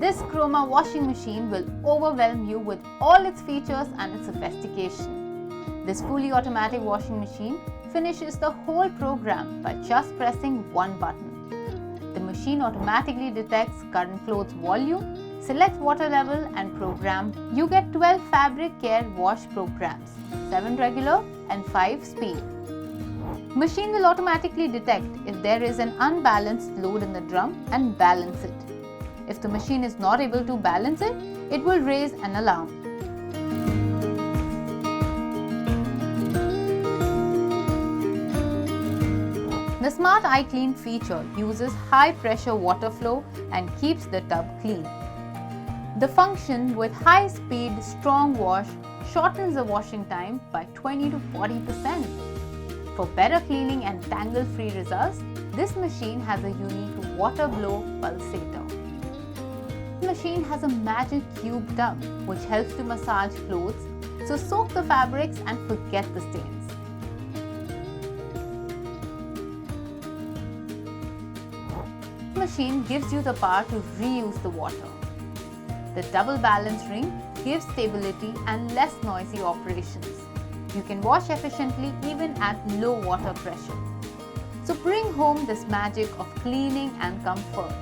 This Croma washing machine will overwhelm you with all its features and its sophistication. This fully automatic washing machine finishes the whole program by just pressing one button. The machine automatically detects current flow's volume, selects water level and program. You get 12 fabric care wash programs, 7 regular and 5 speed. Machine will automatically detect if there is an unbalanced load in the drum and balance it. If the machine is not able to balance it, it will raise an alarm. The Smart Eye Clean feature uses high pressure water flow and keeps the tub clean. The function with high speed strong wash shortens the washing time by 20 to 40%. For better cleaning and tangle-free results, this machine has a unique water blow pulsator. The machine has a magic cube tub which helps to massage clothes, so soak the fabrics and forget the stains. The machine gives you the power to reuse the water. The double balance ring gives stability and less noisy operations. You can wash efficiently even at low water pressure. So bring home this magic of cleaning and comfort.